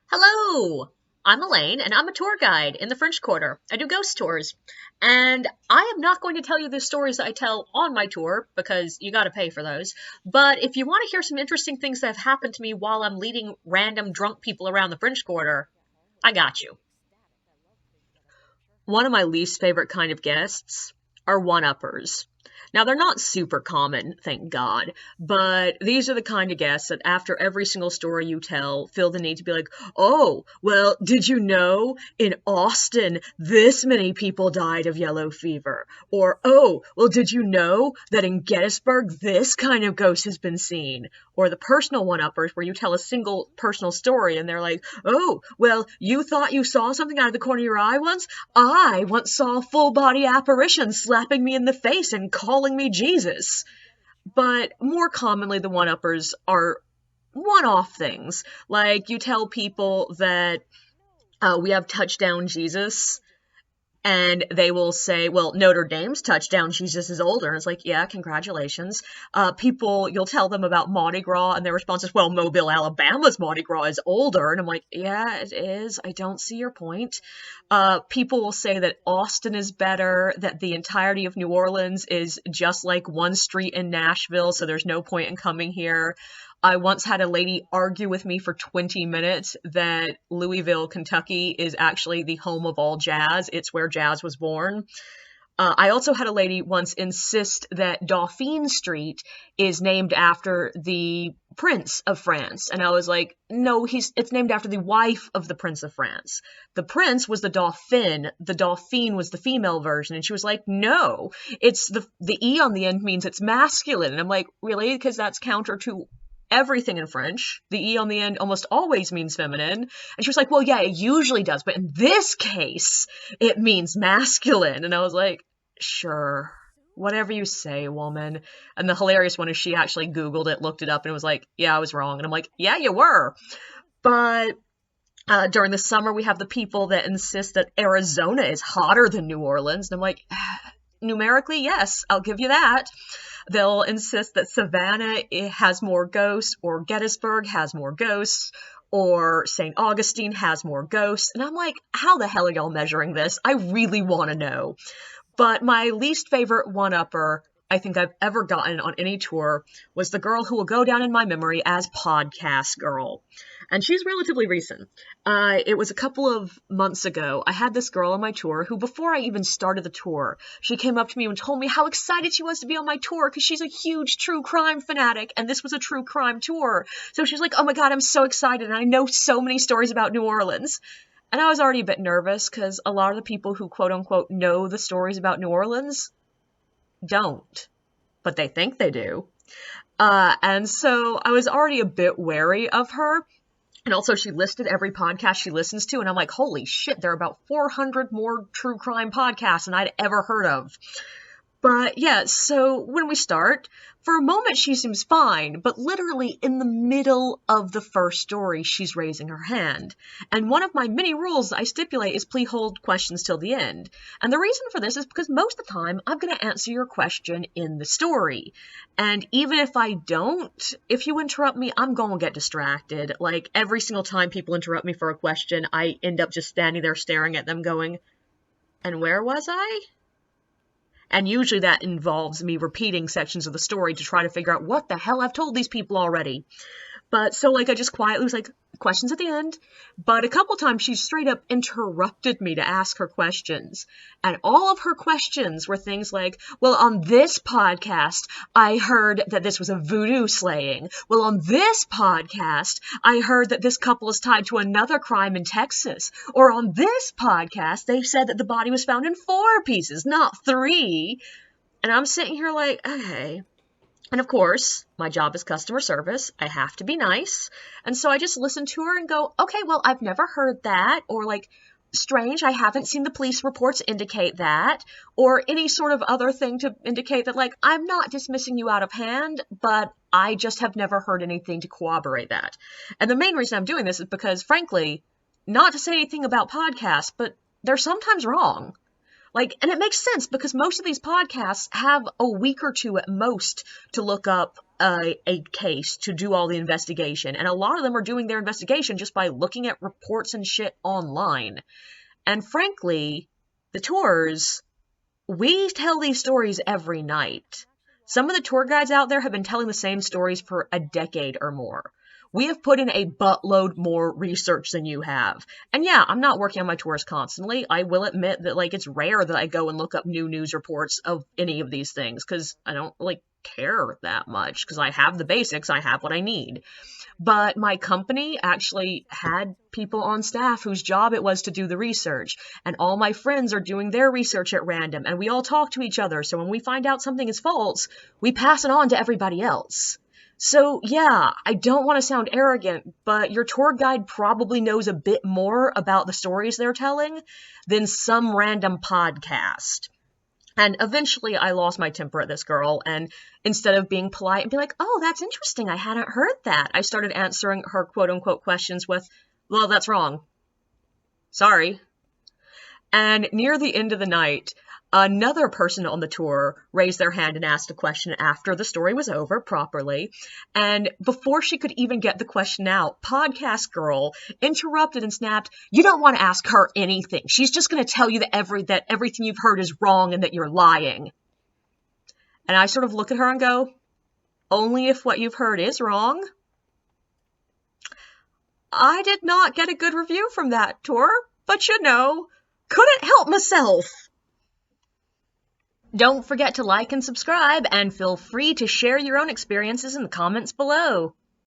Hello! I'm Elaine, and I'm a tour guide in the French Quarter. I do ghost tours. And I am not going to tell you the stories that I tell on my tour, because you gotta pay for those. But if you want to hear some interesting things that have happened to me while I'm leading random drunk people around the French Quarter, I got you. One of my least favorite kind of guests are one-uppers. Now, they're not super common, thank God, but these are the kind of guests that after every single story you tell, feel the need to be like, oh, well, did you know in Austin this many people died of yellow fever? Or, oh, well, did you know that in Gettysburg this kind of ghost has been seen? Or the personal one-uppers where you tell a single personal story and they're like, oh, well, you thought you saw something out of the corner of your eye once? I once saw a full-body apparition slapping me in the face and calling me Jesus. But more commonly, the one-uppers are one-off things. Like, you tell people that we have touchdown Jesus, and they will say, well, Notre Dame's touchdown Jesus is older. And it's like, yeah, congratulations. You'll tell them about Mardi Gras, and their response is, well, Mobile, Alabama's Mardi Gras is older. And I'm like, yeah, it is. I don't see your point. People will say that Austin is better, that the entirety of New Orleans is just like one street in Nashville, so there's no point in coming here. I once had a lady argue with me for 20 minutes that Louisville, Kentucky is actually the home of all jazz. It's where jazz was born. I also had a lady once insist that Dauphine Street is named after the Prince of France. And I was like, no, it's named after the wife of the Prince of France. The prince was the Dauphin. The Dauphine was the female version. And she was like, no, it's the E on the end means it's masculine. And I'm like, really? Because that's counter to everything in French. The E on the end almost always means feminine. And she was like, well, yeah, it usually does, but in this case, it means masculine. And I was like, sure, whatever you say, woman. And the hilarious one is she actually Googled it, looked it up, and it was like, yeah, I was wrong. And I'm like, yeah, you were. But during the summer, we have the people that insist that Arizona is hotter than New Orleans. And I'm like, numerically, yes, I'll give you that. They'll insist that Savannah has more ghosts, or Gettysburg has more ghosts, or St. Augustine has more ghosts. And I'm like, how the hell are y'all measuring this? I really want to know. But my least favorite one-upper I think I've ever gotten on any tour was the girl who will go down in my memory as Podcast Girl. And she's relatively recent. It was a couple of months ago. I had this girl on my tour who, before I even started the tour, she came up to me and told me how excited she was to be on my tour because she's a huge true crime fanatic, and this was a true crime tour. So she's like, oh my God, I'm so excited, and I know so many stories about New Orleans. And I was already a bit nervous because a lot of the people who quote-unquote know the stories about New Orleans don't, but they think they do. And so I was already a bit wary of her. And also she listed every podcast she listens to, and I'm like, holy shit, there are about 400 more true crime podcasts than I'd ever heard of. But yeah, so when we start, for a moment she seems fine, but literally in the middle of the first story, she's raising her hand. And one of my many rules I stipulate is please hold questions till the end. And the reason for this is because most of the time I'm going to answer your question in the story. And even if I don't, if you interrupt me, I'm going to get distracted. Like every single time people interrupt me for a question, I end up just standing there staring at them going, and where was I? And usually that involves me repeating sections of the story to try to figure out what the hell I've told these people already. But so like I just quietly was like, questions at the end. But a couple times she straight up interrupted me to ask her questions. And all of her questions were things like, well, on this podcast, I heard that this was a voodoo slaying. Well, on this podcast, I heard that this couple is tied to another crime in Texas. Or on this podcast, they said that the body was found in 4 pieces, not 3. And I'm sitting here like, okay. And of course, my job is customer service. I have to be nice. And so I just listen to her and go, okay, well, I've never heard that. Or like, strange, I haven't seen the police reports indicate that. Or any sort of other thing to indicate that, like, I'm not dismissing you out of hand, but I just have never heard anything to corroborate that. And the main reason I'm doing this is because, frankly, not to say anything about podcasts, but they're sometimes wrong. Like, and it makes sense because most of these podcasts have a week or two at most to look up a case to do all the investigation. And a lot of them are doing their investigation just by looking at reports and shit online. And frankly, the tours, we tell these stories every night. Some of the tour guides out there have been telling the same stories for a decade or more. We have put in a buttload more research than you have. And yeah, I'm not working on my tours constantly. I will admit that, like, it's rare that I go and look up new news reports of any of these things, because I don't, like, care that much, because I have the basics, I have what I need. But my company actually had people on staff whose job it was to do the research. And all my friends are doing their research at random. And we all talk to each other. So when we find out something is false, we pass it on to everybody else. So yeah, I don't want to sound arrogant, but your tour guide probably knows a bit more about the stories they're telling than some random podcast. And eventually I lost my temper at this girl, and instead of being polite and be like, oh, that's interesting, I hadn't heard that, I started answering her quote-unquote questions with, well, that's wrong. Sorry. And near the end of the night, another person on the tour raised their hand and asked a question after the story was over properly. And before she could even get the question out, Podcast Girl interrupted and snapped, you don't want to ask her anything. She's just going to tell you that everything you've heard is wrong and that you're lying. And I sort of look at her and go, only if what you've heard is wrong? I did not get a good review from that tour, but you know, couldn't help myself. Don't forget to like and subscribe, and feel free to share your own experiences in the comments below.